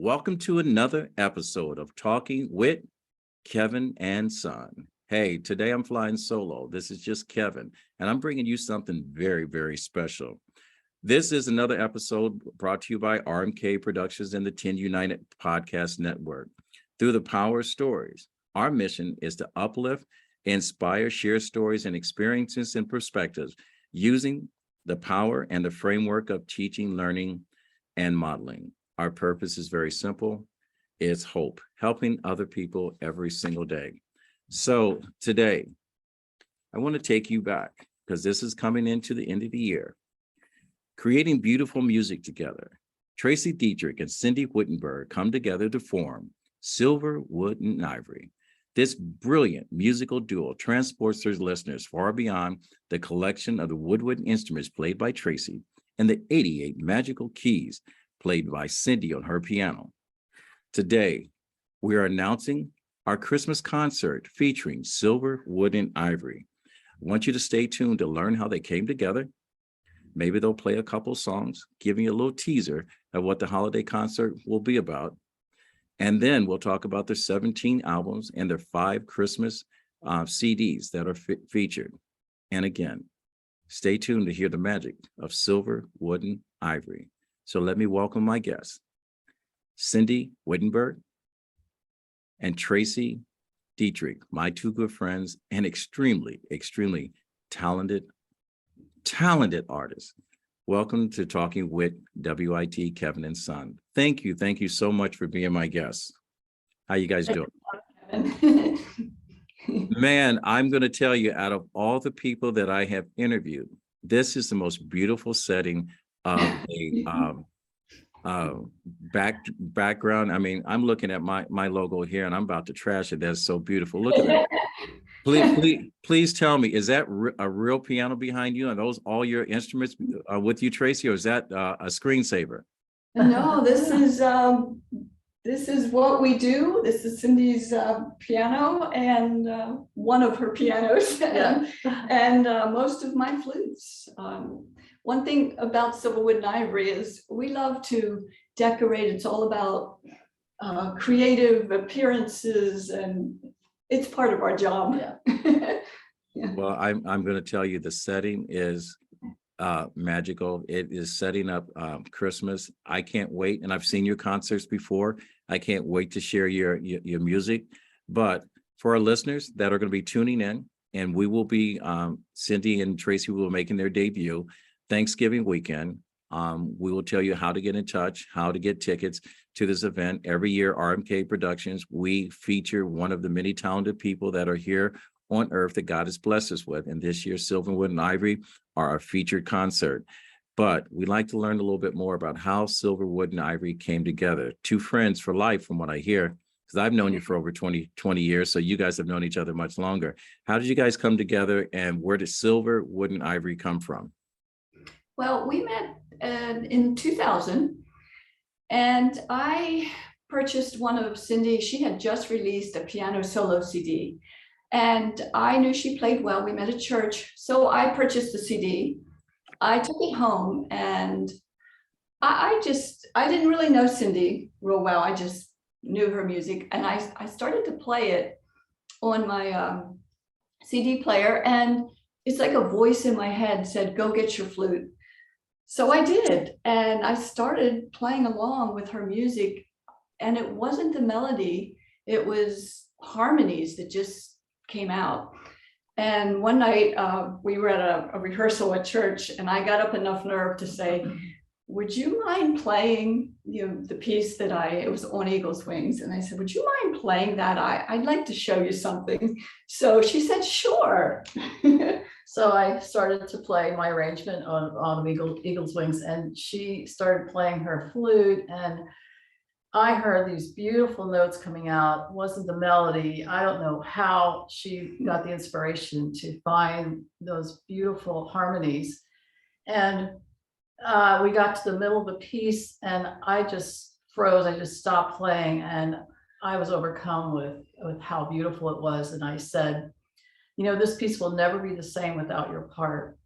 Welcome to another episode of Talking with Kevin and Son. Hey, today I'm flying solo. This is just Kevin, and I'm bringing you something very, very special. This is another episode brought to you by RMK Productions and the 10 United Podcast Network. Through the power of stories, our mission is to uplift, inspire, share stories and experiences and perspectives using the power and the framework of teaching, learning, and modeling. Our purpose is very simple. It's hope, helping other people every single day. So today, I want to take you back because this is coming into the end of the year. Creating beautiful music together. Tracy Dietrich and Cindy Wittenbery come together to form Silver, Wood, and Ivory. This brilliant musical duo transports their listeners far beyond the collection of the woodwind instruments played by Tracy and the 88 magical keys played by Cindy on her piano. Today, we are announcing our Christmas concert featuring Silver, Wood, and Ivory. I want you to stay tuned to learn how they came together. Maybe they'll play a couple songs, giving you a little teaser of what the holiday concert will be about. And then we'll talk about their 17 albums and their 5 Christmas CDs that are featured. And again, stay tuned to hear the magic of Silver, Wood, and Ivory. So let me welcome my guests, Cindy Wittenbery and Tracy Dietrich, my two good friends and extremely, extremely talented artists. Welcome to Talking with WIT, Kevin and Son. Thank you so much for being my guests. How you guys doing? Man, I'm going to tell you, out of all the people that I have interviewed, this is the most beautiful setting of a background. I mean, I'm looking at my logo here and I'm about to trash it. That's so beautiful. Look at that. Please tell me, is that a real piano behind you? Are those all your instruments with you, Tracy, or is that a screensaver? No, this is what we do. This is Cindy's piano and one of her pianos, and most of my flutes. One thing about Silver, Wood, and Ivory is we love to decorate. It's all about creative appearances, and it's part of our job. Yeah. Well, I'm going to tell you, the setting is magical. It is setting up Christmas. I can't wait, and I've seen your concerts before. I can't wait to share your music. But for our listeners that are going to be tuning in, and we will be, Cindy and Tracy will be making their debut Thanksgiving weekend. We will tell you how to get in touch, how to get tickets to this event. Every year, RMK Productions, we feature one of the many talented people that are here on earth that God has blessed us with. And this year, Silver, Wood, and Ivory are our featured concert. But we'd like to learn a little bit more about how Silver, Wood, and Ivory came together. Two friends for life, from what I hear, because I've known you for over 20 years, so you guys have known each other much longer. How did you guys come together, and where did Silver, Wood, and Ivory come from? Well, we met in 2000, and I purchased one of Cindy. She had just released a piano solo CD, and I knew she played well. We met at church, so I purchased the CD. I took it home, and I didn't really know Cindy real well. I just knew her music, and I started to play it on my CD player, and it's like a voice in my head said, "Go get your flute." So I did, and I started playing along with her music, and it wasn't the melody, it was harmonies that just came out. And one night we were at a rehearsal at church, and I got up enough nerve to say, "Would you mind playing, the piece that it was On Eagle's Wings?" And I said, "Would you mind playing that? I'd like to show you something." So she said, "Sure." So I started to play my arrangement on Eagle's Wings, and she started playing her flute, and I heard these beautiful notes coming out. It wasn't the melody. I don't know how she got the inspiration to find those beautiful harmonies. And we got to the middle of the piece, and I just froze. I just stopped playing, and I was overcome with how beautiful it was. And I said, this piece will never be the same without your part.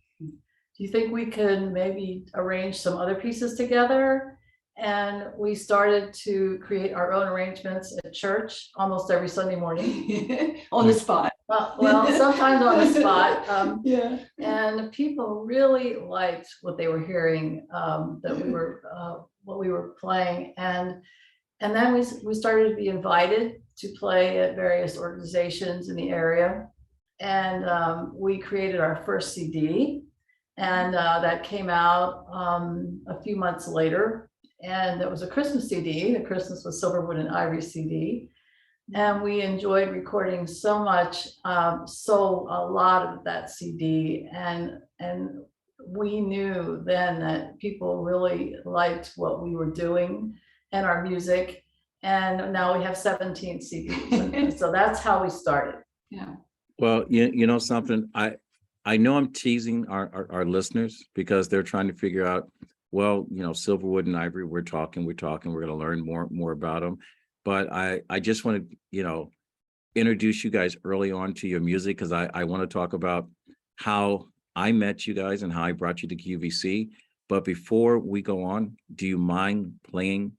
Do you think we could maybe arrange some other pieces together? And we started to create our own arrangements at church almost every Sunday morning. On the spot. Well, sometimes on the spot. Yeah. And people really liked what they were hearing, that we were, what we were playing. And then we started to be invited to play at various organizations in the area. And we created our first CD, and that came out a few months later. And it was a Christmas CD. The Christmas was Silverwood and Ivory CD. And we enjoyed recording so much, so a lot of that CD. And we knew then that people really liked what we were doing and our music. And now we have 17 CDs. So that's how we started. Yeah. Well, you know something, I know I'm teasing our listeners because they're trying to figure out, well, you know, Silverwood and Ivory, we're talking, we're going to learn more about them. But I just want to, you know, introduce you guys early on to your music, because I want to talk about how I met you guys and how I brought you to QVC. But before we go on, do you mind playing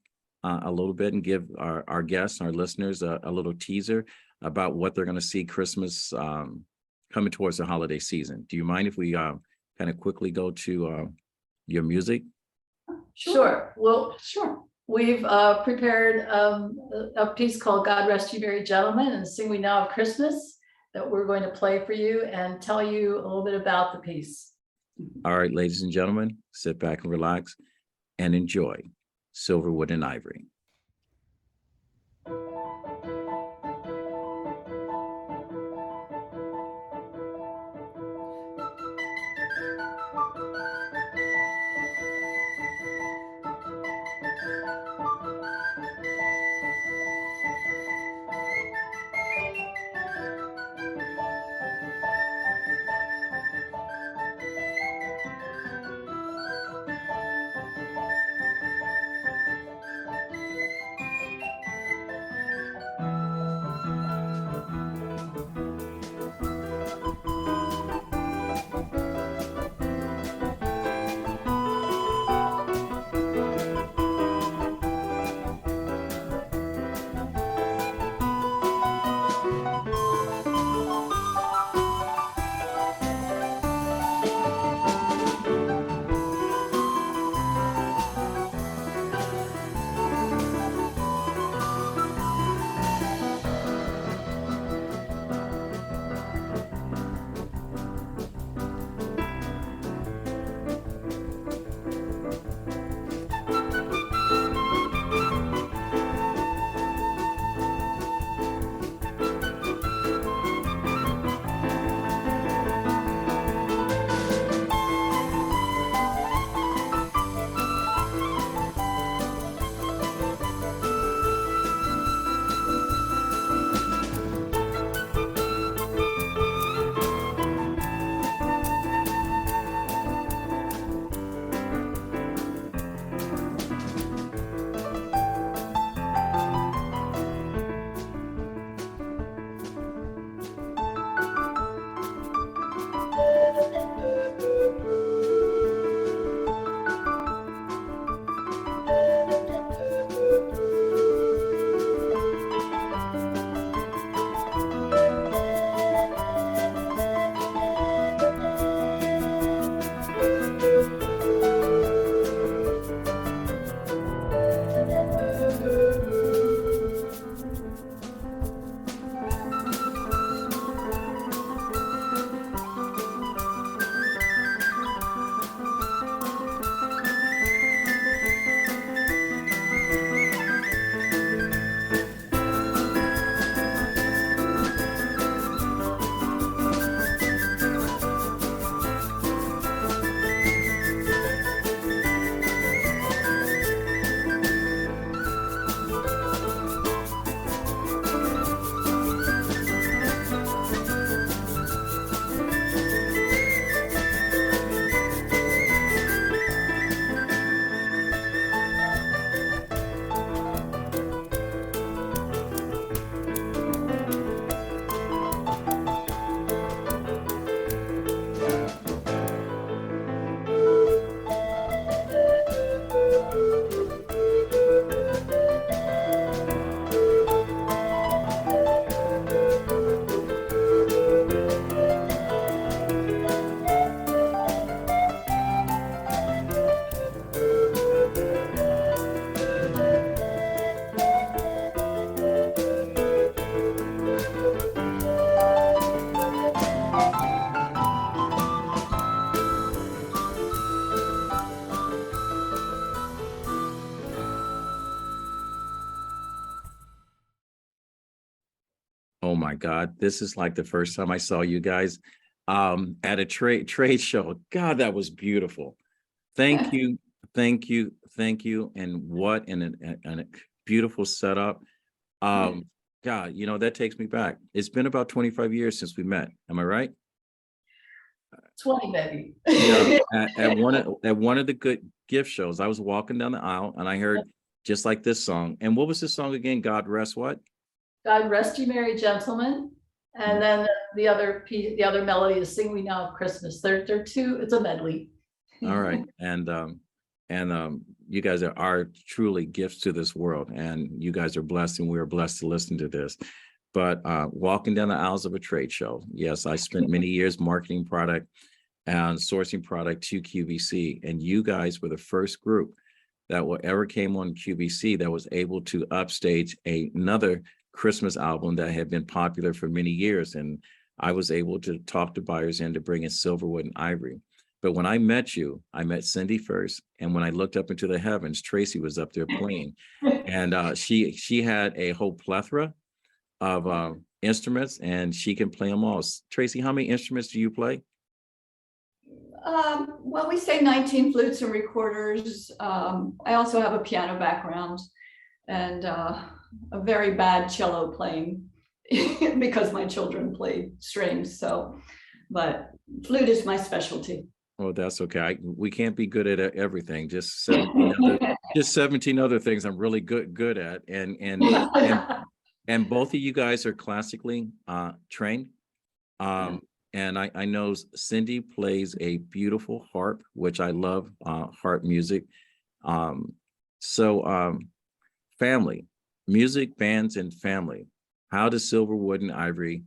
a little bit and give our guests, our listeners, a little teaser about what they're going to see Christmas coming towards the holiday season? Do you mind if we kind of quickly go to your music? Sure. Well, Sure. we've prepared a piece called God Rest You Merry Gentlemen and Sing We Now of Christmas that we're going to play for you and tell you a little bit about the piece. All right, ladies and gentlemen, sit back and relax and enjoy Silverwood and Ivory. Oh my God, this is like the first time I saw you guys at a trade show. God, that was beautiful. Thank you, thank you, thank you. And what a beautiful setup. God, you know, that takes me back. It's been about 25 years since we met. Am I right? 20 maybe. Yeah. At one of the good gift shows, I was walking down the aisle and I heard just like this song. And what was this song again? God rest what? God rest you merry gentlemen. And then the other melody is Sing We Now of Christmas. They're two, it's a medley. All right. And you guys are truly gifts to this world, and you guys are blessed, and we are blessed to listen to this. But walking down the aisles of a trade show, yes, I spent many years marketing product and sourcing product to QVC, and you guys were the first group that ever came on QVC that was able to upstage another Christmas album that had been popular for many years. And I was able to talk to buyers in to bring in Silverwood and Ivory. But when I met you, I met Cindy first. And when I looked up into the heavens, Tracy was up there playing. And she had a whole plethora of instruments, and she can play them all. Tracy, how many instruments do you play? Well, we say 19 flutes and recorders. I also have a piano background and a very bad cello playing because my children play strings. So, but flute is my specialty. Oh, that's okay. We can't be good at everything. Just 17 other things I'm really good at. And both of you guys are classically trained. And I know Cindy plays a beautiful harp, which I love harp music. Family, music, bands, and family. How does Silverwood and Ivory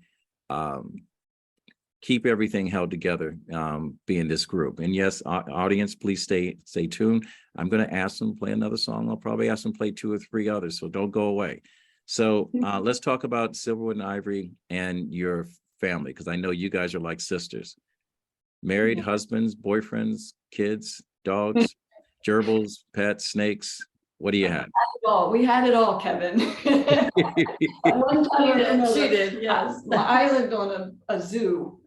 keep everything held together, being this group? And yes, audience, please stay tuned. I'm going to ask them to play another song. I'll probably ask them to play 2 or 3 others, so don't go away. So let's talk about Silverwood and Ivory and your family, because I know you guys are like sisters. Married, husbands, boyfriends, kids, dogs, gerbils, pets, snakes. What do you have? We had it all, Kevin. One time or another. She did, yes. I lived on a zoo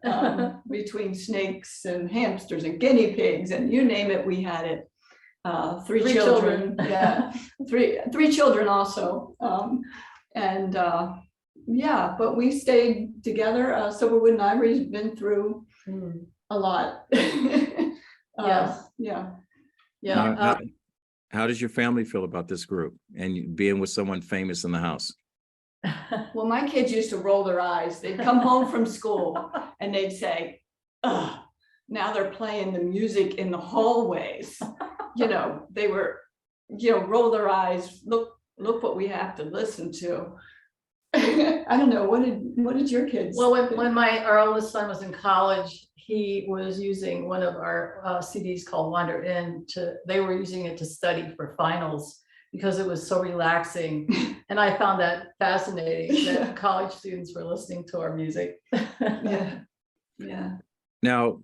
between snakes and hamsters and guinea pigs, and you name it, we had it. Three children. Yeah, three children also. Yeah, but we stayed together. Silverwood and Ivory's been through a lot. Yes. Yeah. How does your family feel about this group and being with someone famous in the house? Well, my kids used to roll their eyes. They'd come home from school and they'd say, "Ugh, now they're playing the music in the hallways." You know, they were, roll their eyes. Look what we have to listen to. I don't know. What did your kids? Well, when our oldest son was in college, he was using one of our CDs called Wander In. They were using it to study for finals because it was so relaxing, and I found that fascinating that college students were listening to our music. Yeah. Now,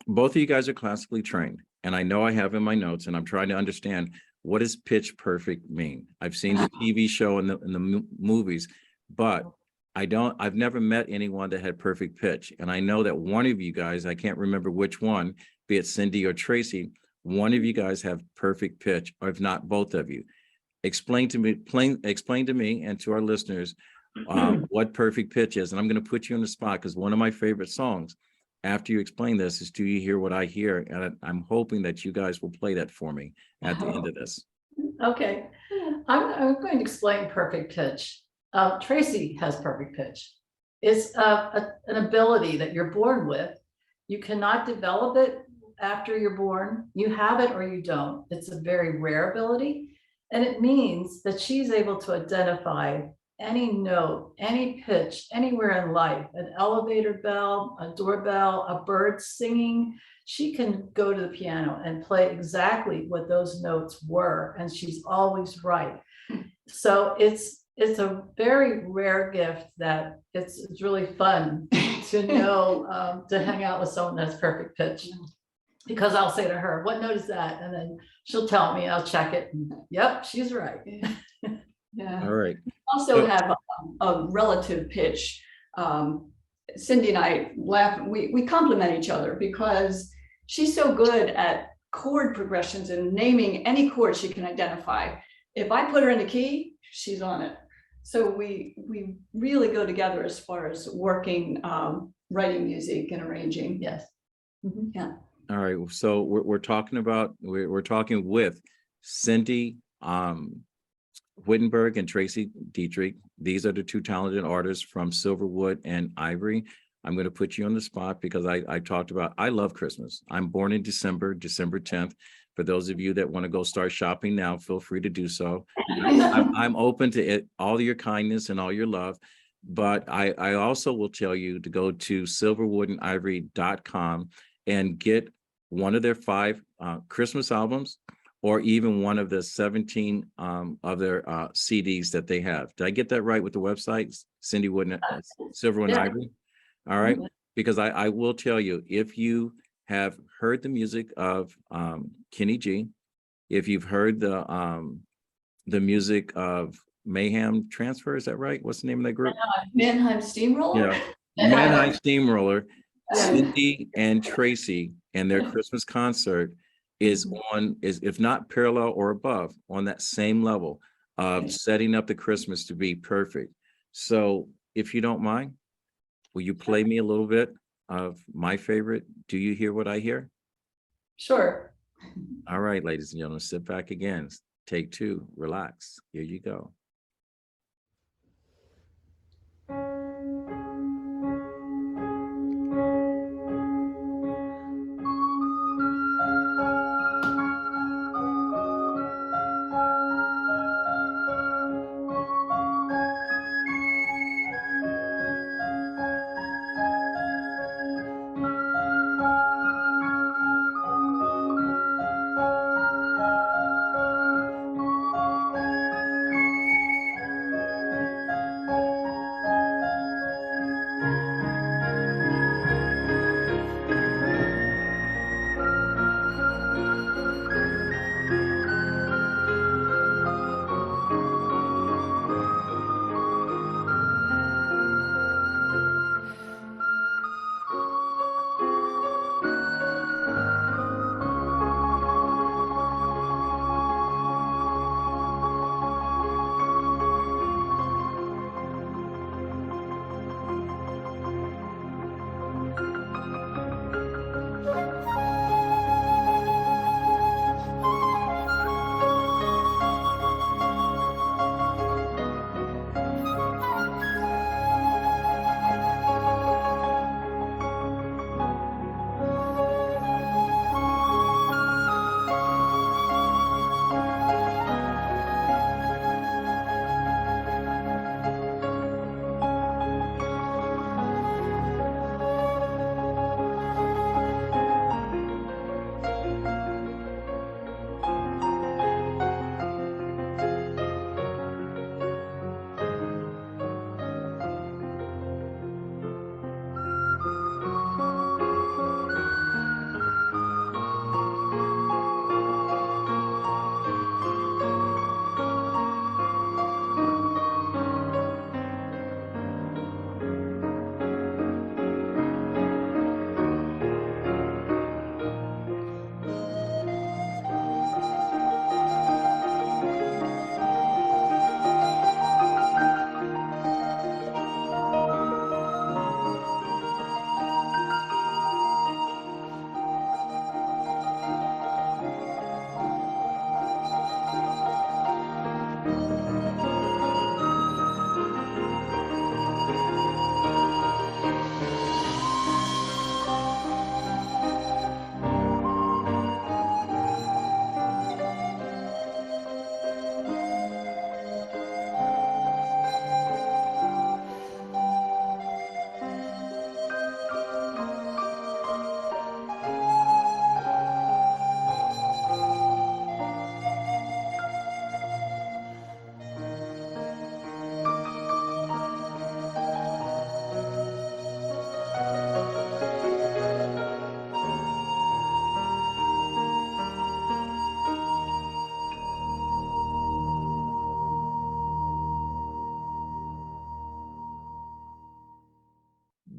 both of you guys are classically trained, and I know I have in my notes, and I'm trying to understand, what does pitch perfect mean? I've seen the TV show and the movies, but I've never met anyone that had perfect pitch. And I know that one of you guys, I can't remember which one, be it Cindy or Tracy, one of you guys have perfect pitch, or if not both of you. Explain to me and to our listeners what perfect pitch is. And I'm going to put you on the spot, because one of my favorite songs, after you explain this, is Do You Hear What I Hear? And I'm hoping that you guys will play that for me at the end of this. Okay, I'm going to explain perfect pitch. Tracy has perfect pitch. It's an ability that you're born with. You cannot develop it after you're born. You have it or you don't. It's a very rare ability. And it means that she's able to identify any note, any pitch, anywhere in life, an elevator bell, a doorbell, a bird singing. She can go to the piano and play exactly what those notes were, and she's always right. So it's a very rare gift that it's really fun to know, to hang out with someone that's perfect pitch. Because I'll say to her, "What note is that?" And then she'll tell me, I'll check it. And, yep, she's right. Yeah. All right. also have a relative pitch. Cindy and I laugh, we compliment each other because she's so good at chord progressions and naming any chord she can identify. If I put her in a key, she's on it. So we really go together as far as working, writing music and arranging. Yes. Yeah. All right. So we're talking with Cindy Wittenbery and Tracy Dietrich. These are the two talented artists from Silverwood and Ivory. I'm going to put you on the spot because I talked about, I love Christmas. I'm born in December 10th. For those of you that want to go start shopping now, feel free to do so. I'm open to it, all your kindness and all your love. But I also will tell you to go to silverwoodandivory.com and get one of their 5 Christmas albums, or even one of the 17 of their CDs that they have. Did I get that right with the website? Cindy Wooden, Silverwood and Ivory? All right, because I will tell you, if you have heard the music of Kenny G, if you've heard the music of Mayhem Transfer, is that right? What's the name of that group? Mannheim Steamroller. Yeah, Mannheim Steamroller. Cindy and Tracy and their Christmas concert is if not parallel or above, on that same level of setting up the Christmas to be perfect. So if you don't mind, will you play me a little bit of my favorite, Do You Hear What I Hear? Sure. All right, ladies and gentlemen, sit back again. Take 2, relax. Here you go.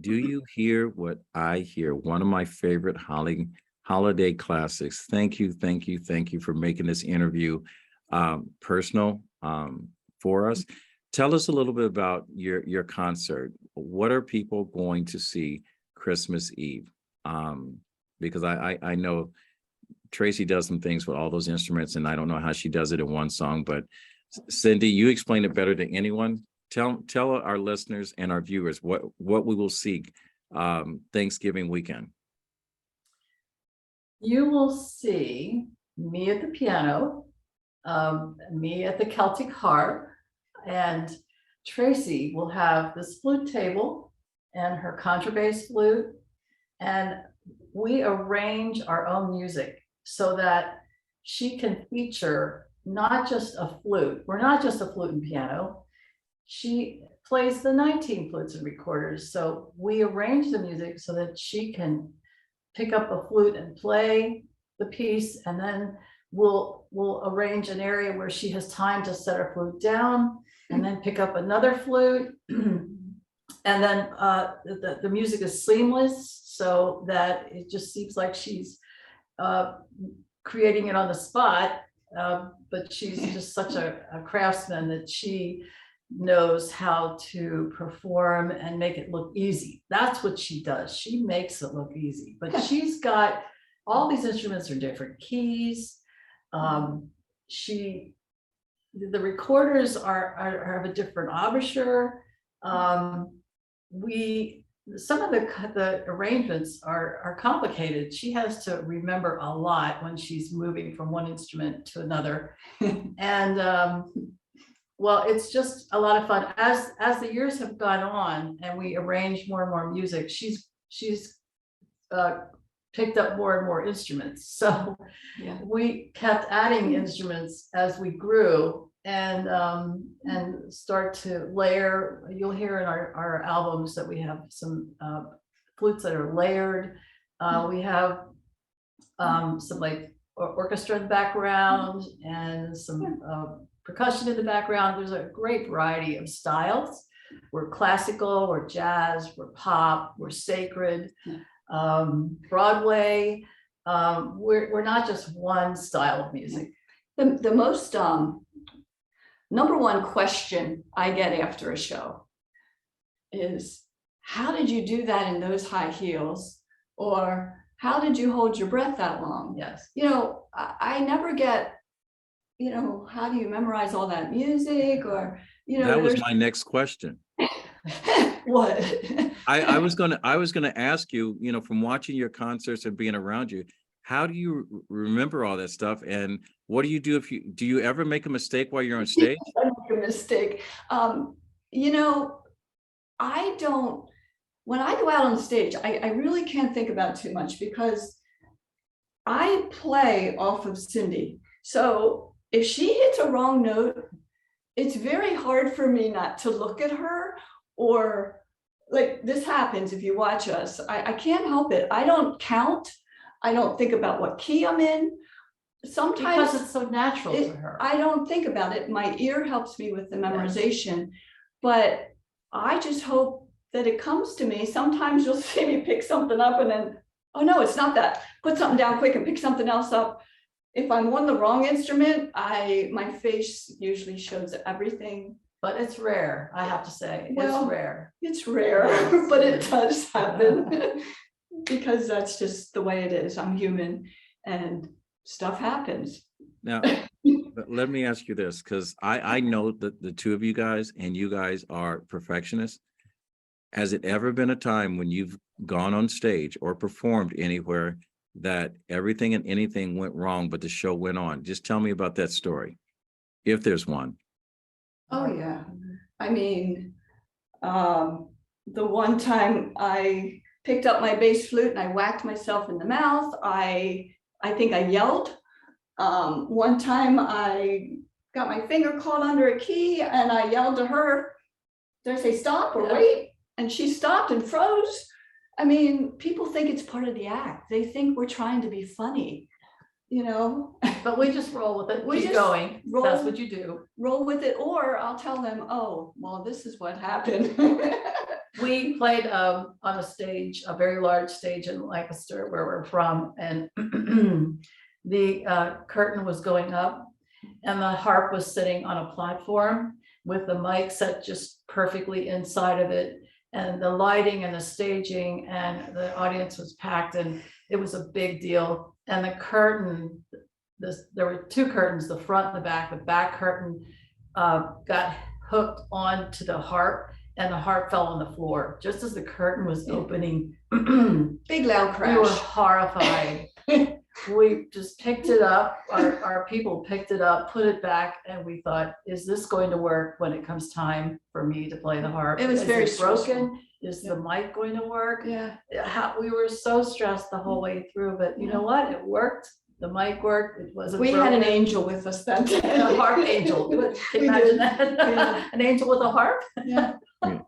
Do you hear what I hear? One of my favorite holiday classics. Thank you, thank you, thank you for making this interview personal for us. Tell us a little bit about your concert. What are people going to see Christmas Eve? Because I know Tracy does some things with all those instruments, and I don't know how she does it in one song, but Cindy, you explain it better than anyone. Tell our listeners and our viewers what we will see Thanksgiving weekend. You will see me at the piano, me at the Celtic harp, and Tracy will have this flute table and her contrabass flute, and we arrange our own music so that she can feature not just a flute. We're not just a flute and piano. She plays the 19 flutes and recorders. So we arrange the music so that she can pick up a flute and play the piece, and then we'll arrange an area where she has time to set her flute down and then pick up another flute. And then the music is seamless so that it just seems like she's creating it on the spot. But she's just such a craftsman that she knows how to perform and make it look easy. That's what she does. She makes it look easy, but she's got all these instruments are different keys. The recorders are of a different embouchure. Some of the arrangements are complicated. She has to remember a lot when she's moving from one instrument to another. And well, it's just a lot of fun. As the years have gone on and we arrange more and more music, she's picked up more and more instruments. So Yeah. we kept adding instruments as we grew, and start to layer. You'll hear in our albums that we have some flutes that are layered. We have some like orchestra in the background and some percussion in the background. There's a great variety of styles. We're classical, we're jazz, we're pop, we're sacred, Broadway. We're not just one style of music. The most number one question I get after a show is, how did you do that in those high heels? Or how did you hold your breath that long? Yes. You know, I never get, you know, how do you memorize all that music? Or, you know, That was my next question. what? I was gonna ask you, you know, from watching your concerts and being around you, how do you remember all that stuff? And what do you do do you ever make a mistake while you're on stage? I make a mistake. You know, when I go out on the stage, I really can't think about it too much because I play off of Cindy. So if she hits a wrong note, it's very hard for me not to look at her, or like this happens if you watch us. I can't help it. I don't count. I don't think about what key I'm in. Sometimes Because it's so natural to her. I don't think about it. My ear helps me with the memorization, but I just hope that it comes to me. Sometimes you'll see me pick something up and then, oh no, it's not that. Put something down quick and pick something else up. If I'm on the wrong instrument, my face usually shows everything. But it's rare, I have to say. Well, it's rare. It's rare, but it does happen because that's just the way it is. I'm human and stuff happens. Now, but let me ask you this, because I know that the two of you guys and you guys are perfectionists. Has it ever been a time when you've gone on stage or performed anywhere that everything and anything went wrong, but the show went on? Just tell me about that story, if there's one. Oh yeah. I mean, the one time I picked up my bass flute and I whacked myself in the mouth. I think I yelled. One time I got my finger caught under a key and I yelled to her, did I say stop or wait? And she stopped and froze. I mean, people think it's part of the act. They think we're trying to be funny, you know? But we just roll with it. We Keep just going. roll. That's what you do. Roll with it, or I'll tell them, oh, well, this is what happened. We played on a stage, a very large stage in Lancaster, where we're from, and the curtain was going up, and the harp was sitting on a platform with the mic set just perfectly inside of it, and the lighting and the staging, and the audience was packed, and it was a big deal. And the curtain, there were two curtains, the front and the back. The back curtain got hooked onto the harp, and the harp fell on the floor just as the curtain was opening. Big loud We were crash. horrified. We just picked it up. Our people picked it up, put it back, and we thought, is this going to work when it comes time for me to play the harp? It was Is very it broken? stressful. Is the mic going to work? Yeah. We were so stressed the whole way through, but you know what? It worked. The mic worked. It wasn't We had an broken. angel with us that day. A harp angel. Can We you imagine did. that? Yeah. An angel with a harp? Yeah. Yeah.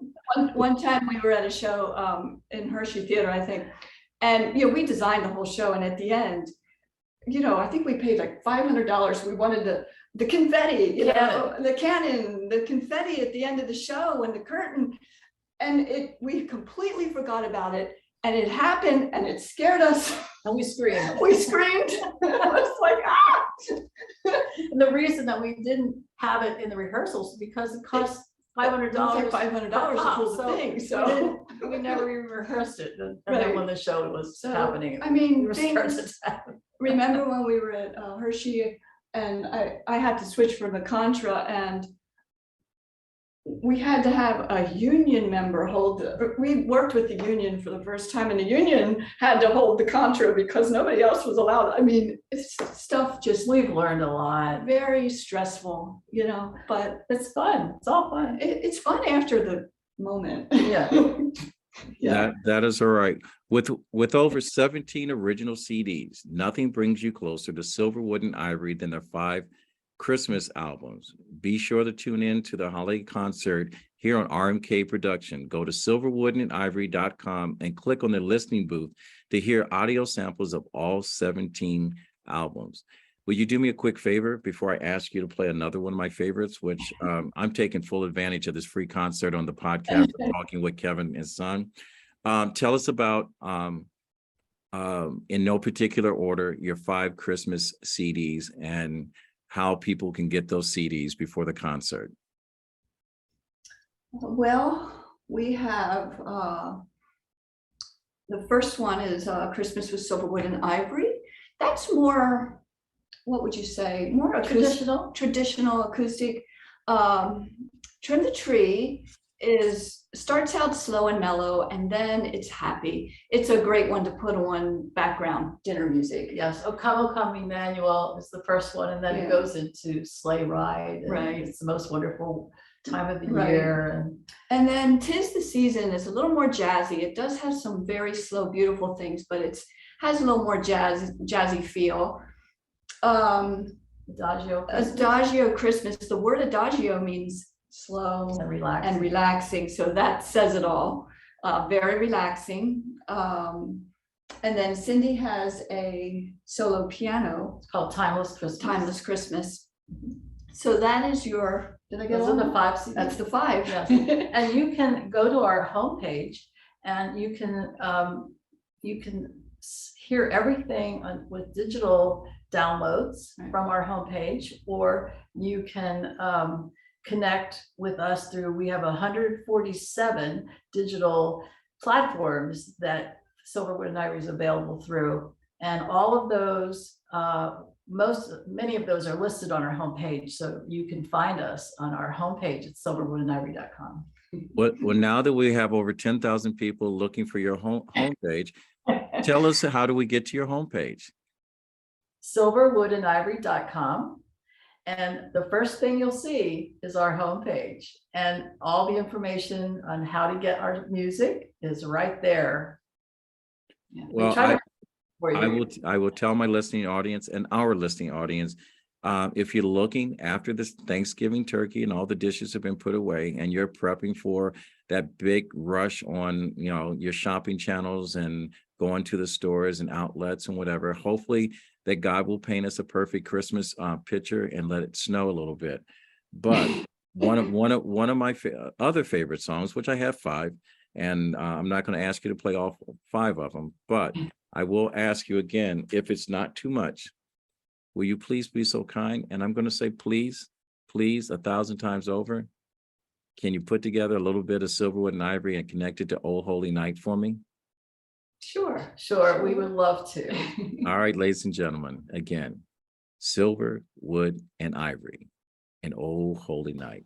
One time we were at a show in Hershey Theater, I think, and we designed the whole show, and at the end, I think we paid like $500. We wanted the confetti, the cannon, the confetti at the end of the show, and the curtain, and we completely forgot about it, and it happened, and it scared us. And we screamed. We screamed. It was like, ah! And the reason that we didn't have it in the rehearsals because it cost $500. It was like $500 to pull the thing. So we never even rehearsed it. And Right. then when the show was happening, I mean, we were starting things, to happen. remember when we were at Hershey, and I had to switch from the Contra, and we had to have a union member we worked with the union for the first time, and the union had to hold the Contra because nobody else was allowed. I mean, it's stuff just We've learned a lot. very stressful, but It's fun. It's all fun. it's fun after the moment. Yeah. Yeah. That is all right. With over 17 original CDs, nothing brings you closer to Silverwood and Ivory than their 5 Christmas albums. Be sure to tune in to the holiday concert here on RMK Production. Go to silverwoodandivory.com and click on the listening booth to hear audio samples of all 17 albums. Will you do me a quick favor before I ask you to play another one of my favorites, which I'm taking full advantage of this free concert on the podcast of Talking with Kevin and Son. Tell us about, in no particular order, your 5 Christmas CDs and how people can get those CDs before the concert. Well, we have the first one is Christmas with Silverwood and Ivory. That's more, what would you say, more traditional acoustic. Trim the Tree starts out slow and mellow, and then it's happy. It's a great one to put on background dinner music. Yes. O Come, O Come, Emmanuel is the first one, and then it goes into Sleigh Ride. And Right. It's the most wonderful time of the Right. year. And then 'Tis the Season is a little more jazzy. It does have some very slow, beautiful things, but has a little more jazzy feel. Adagio Christmas. The word adagio means slow And relax. and relaxing, so that says it all. Very relaxing. And then Cindy has a solo piano, It's called Timeless Christmas. Timeless Christmas. So that is your, did I get Those are all? the 5 CDs. That's the 5. Yes. And you can go to our homepage and you can hear everything with digital downloads Right. from our homepage, or you can connect with us we have 147 digital platforms that Silverwood and Ivory is available through. And all of those, many of those are listed on our homepage. So you can find us on our homepage at silverwoodandivory.com. Well, now that we have over 10,000 people looking for your homepage, tell us, how do we get to your homepage? silverwoodandivory.com. And the first thing you'll see is our homepage, and all the information on how to get our music is right there. Yeah, we Well, try to- for you. I will tell my listening audience and our listening audience, if you're looking after this Thanksgiving turkey and all the dishes have been put away and you're prepping for that big rush on, your shopping channels and going to the stores and outlets and whatever, hopefully that God will paint us a perfect Christmas picture and let it snow a little bit. But one of my other favorite songs, which I have 5, And I'm not going to ask you to play all 5 of them, but I will ask you again, if it's not too much, will you please be so kind? And I'm going to say, please, 1,000 times over. Can you put together a little bit of Silverwood and Ivory and connect it to Old Holy Night for me? Sure, we would love to. All right, ladies and gentlemen, again, Silver, Wood, and Ivory, and Old Holy Night.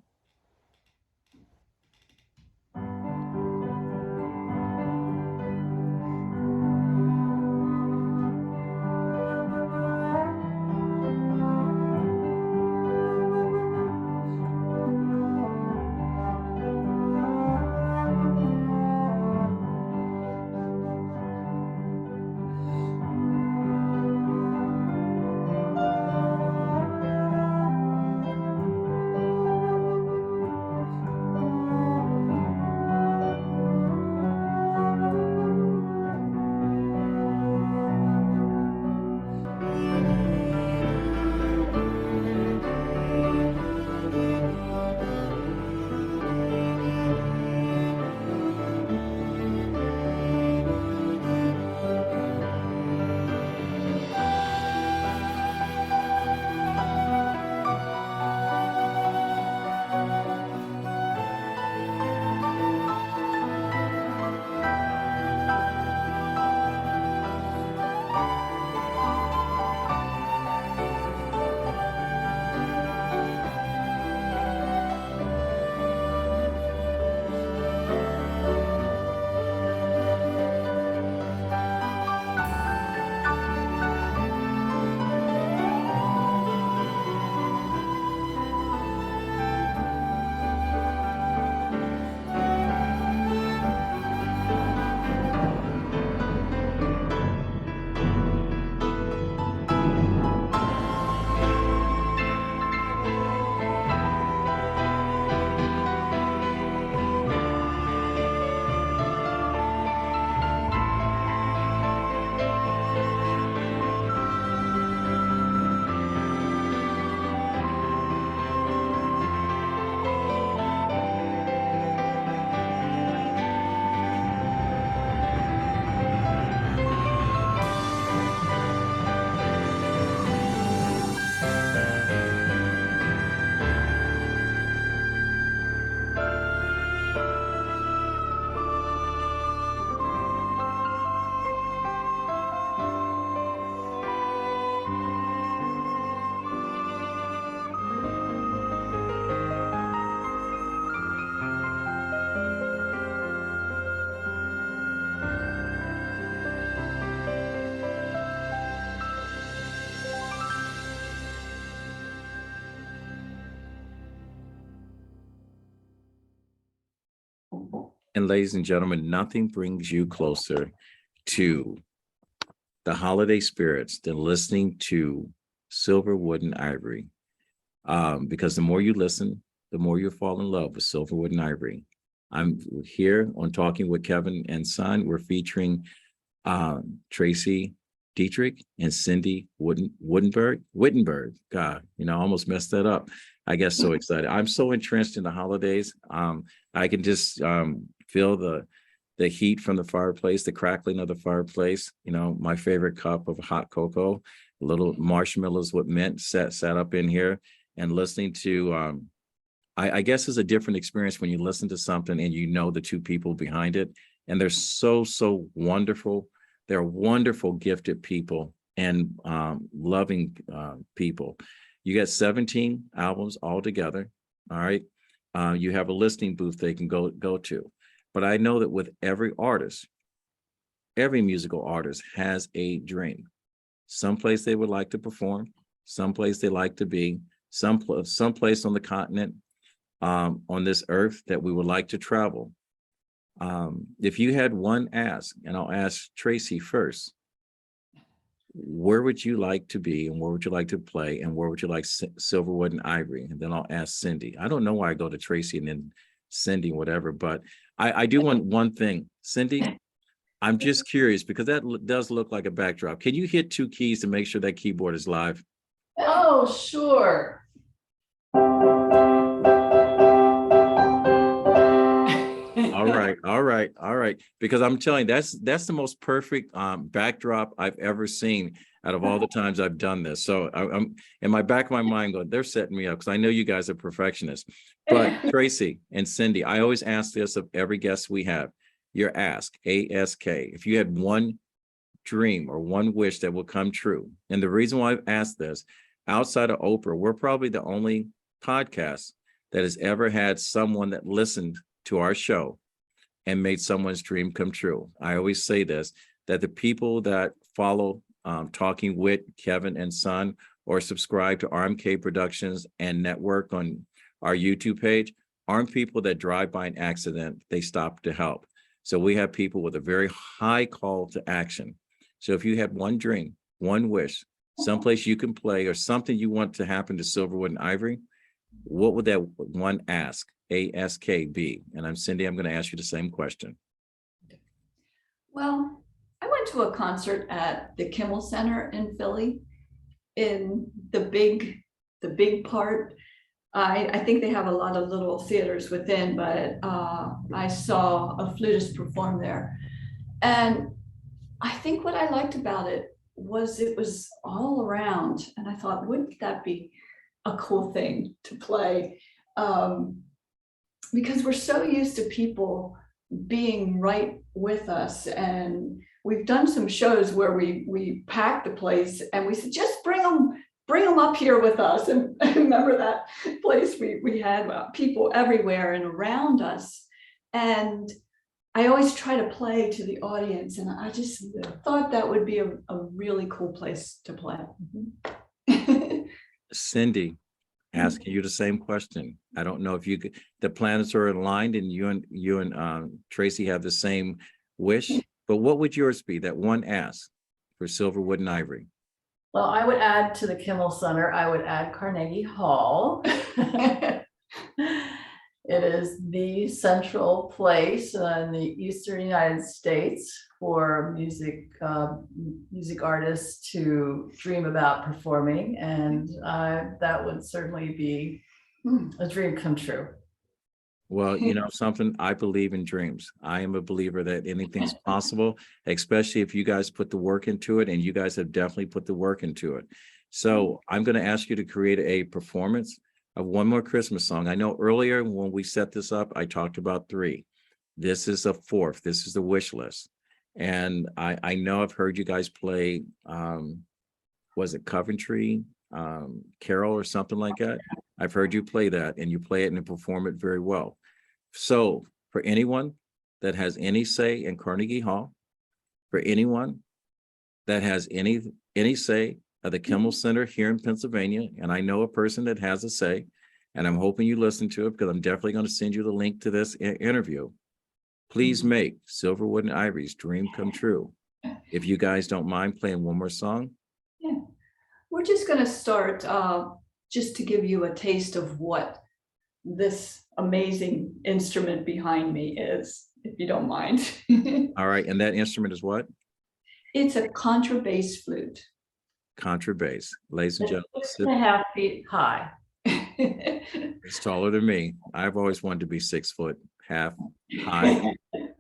And ladies and gentlemen, nothing brings you closer to the holiday spirits than listening to Silver, Wood, and Ivory. Because the more you listen, the more you fall in love with Silver, Wood, and Ivory. I'm here on Talking with Kevin and Son. We're featuring Tracy Dietrich and Cindy Wittenbery. God, I almost messed that up. I get so excited. I'm so entrenched in the holidays. I can just feel the heat from the fireplace, the crackling of the fireplace. My favorite cup of hot cocoa, little marshmallows with mint sat up in here, and listening to. I guess it's a different experience when you listen to something and the 2 people behind it, and they're so wonderful. They're wonderful, gifted people and loving people. You got 17 albums all together. All right. You have a listening booth they can go to. But I know that with every artist, every musical artist has a dream. Someplace they would like to perform, someplace they like to be, someplace on the continent, on this earth that we would like to travel. If you had one ask, and I'll ask Tracy first, where would you like to be, and where would you like to play, and where would you like Silverwood and Ivory? And then I'll ask Cindy. I don't know why I go to Tracy and then Cindy, whatever, but I do want one thing. Cindy, I'm just curious, because that does look like a backdrop. Can you hit 2 keys to make sure that keyboard is live? Oh, sure. All right. right, all right. Because I'm telling you, that's the most perfect backdrop I've ever seen out of all the times I've done this. So I'm in my back of my mind going, they're setting me up because I know you guys are perfectionists. But Tracy and Cindy, I always ask this of every guest we have. Your ask, A-S-K. If you had one dream or one wish that will come true, and the reason why I've asked this, outside of Oprah, we're probably the only podcast that has ever had someone that listened to our show and made someone's dream come true. I always say this, that the people that follow Talking Wit, Kevin and Son, or subscribe to RMK Productions and Network on our YouTube page aren't people that drive by an accident, they stop to help. So we have people with a very high call to action. So if you had one dream, one wish, someplace you can play or something you want to happen to Silverwood and Ivory, what would that one ask, A-S-K, be? And I'm Cindy, I'm going to ask you the same question. Well, I went to a concert at the Kimmel Center in Philly in the big part. I think they have a lot of little theaters within, but I saw a flutist perform there. And I think what I liked about it was all around. And I thought, wouldn't that be a cool thing to play? Because we're so used to people being right with us. And we've done some shows where we packed the place and we said, just bring them up here with us. And I remember that place we had people everywhere and around us. And I always try to play to the audience. And I just thought that would be a really cool place to play. Cindy, asking you the same question. I don't know if you could, the planets are aligned and you and Tracy have the same wish, but what would yours be, that one ask for Silverwood and Ivory? Well, I would add to the Kimmel Center, I would add Carnegie Hall. It is the central place in the Eastern United States for music artists to dream about performing, and that would certainly be a dream come true. Well, you know something, I believe in dreams. I am a believer that anything's possible, especially if you guys put the work into it, and you guys have definitely put the work into it. So I'm going to ask you to create a performance of one more Christmas song. I know earlier when we set this up, I talked about 3. This is a 4th. This is the wish list. And I know I've heard you guys play, was it Coventry, Carol or something like that? I've heard you play that, and you play it and perform it very well. So for anyone that has any say in Carnegie Hall, for anyone that has any say at the Kimmel Center here in Pennsylvania, and I know a person that has a say, and I'm hoping you listen to it because I'm definitely going to send you the link to this interview. Please make Silverwood and Ivory's dream come true. If you guys don't mind playing one more song. Yeah, we're just going to start just to give you a taste of what this amazing instrument behind me is, if you don't mind. All right, and that instrument is what? It's a Contra bass flute. Contrabass, ladies and It's gentlemen. 6.5 feet high. It's taller than me. I've always wanted to be 6'1.5" high,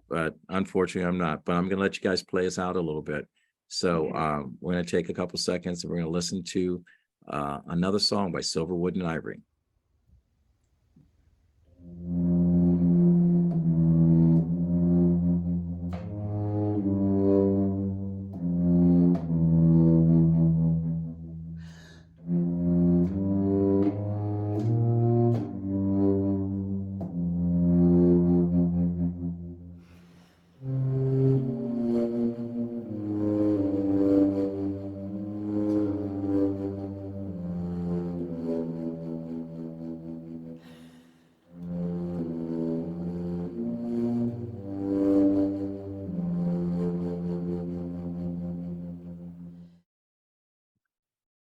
but unfortunately I'm not. But I'm gonna let you guys play us out a little bit. So we're gonna take a couple seconds and we're gonna listen to another song by Silverwood and Ivory.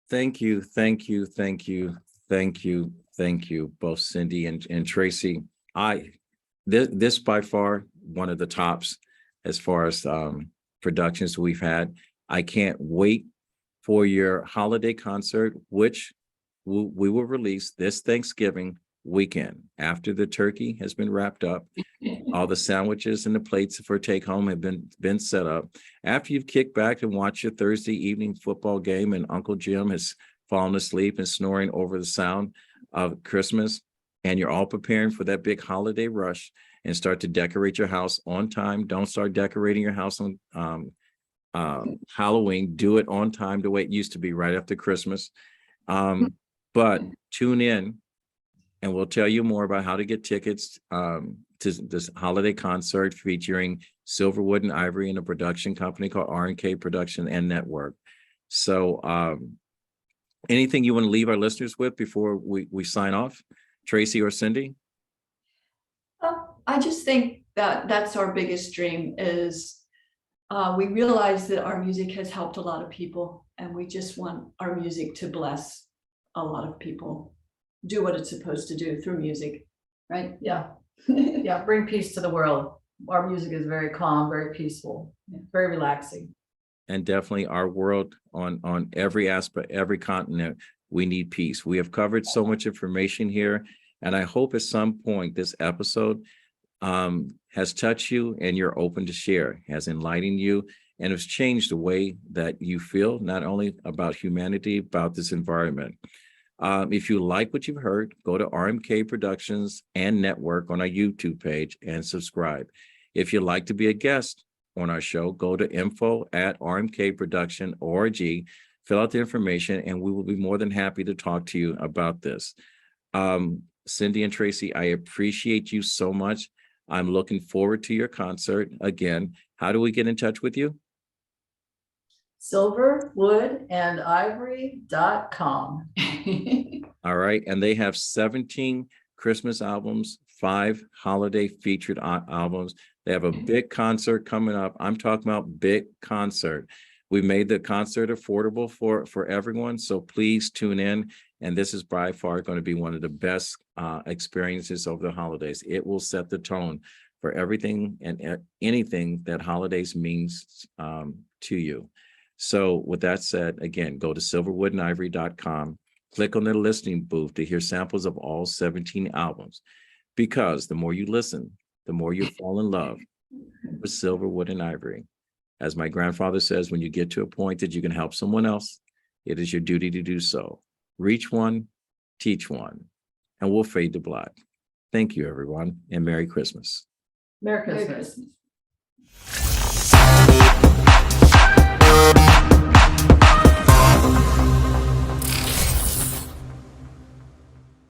Thank you, thank you, thank you, thank you, thank you, both Cindy and Tracy. This by far one of the tops as far as productions we've had. I can't wait for your holiday concert, which we will release this Thanksgiving weekend. After the turkey has been wrapped up, all the sandwiches and the plates for take home have been set up. After you've kicked back and watched your Thursday evening football game and Uncle Jim has fallen asleep and snoring over the sound of Christmas, and you're all preparing for that big holiday rush and start to decorate your house on time. Don't start decorating your house on Halloween. Do it on time the way it used to be right after Christmas. But tune in and we'll tell you more about how to get tickets to this holiday concert featuring Silverwood and Ivory and a production company called RMK Production and Network. So anything you want to leave our listeners with before we sign off, Tracy or Cindy? I just think that that's our biggest dream is we realize that our music has helped a lot of people, and we just want our music to bless a lot of people, do what it's supposed to do through music, right? Yeah. Yeah, bring peace to the world. Our music is very calm, very peaceful, very relaxing. And definitely our world on every aspect, every continent, we need peace. We have covered so much information here, and I hope at some point this episode has touched you and you're open to share, has enlightened you, and has changed the way that you feel, not only about humanity, about this environment. If you like what you've heard, go to RMK Productions and Network on our YouTube page and subscribe. If you'd like to be a guest on our show, go to info@rmkproduction.org, fill out the information, and we will be more than happy to talk to you about this. Cindy and Tracy, I appreciate you so much. I'm looking forward to your concert. Again, how do we get in touch with you? silverwoodandivory.com. All right. And they have 17 Christmas albums, 5 holiday featured albums. They have a big concert coming up. I'm talking about big concert. We made the concert affordable for everyone. So please tune in. And this is by far going to be one of the best experiences over the holidays. It will set the tone for everything and anything that holidays means to you. So with that said, again, go to silverwoodandivory.com, click on the listening booth to hear samples of all 17 albums, because the more you listen, the more you fall in love with Silverwood and Ivory. As my grandfather says, when you get to a point that you can help someone else, it is your duty to do so. Reach one, teach one, and we'll fade to black. Thank you, everyone, and Merry Christmas. Merry Merry Christmas. Christmas.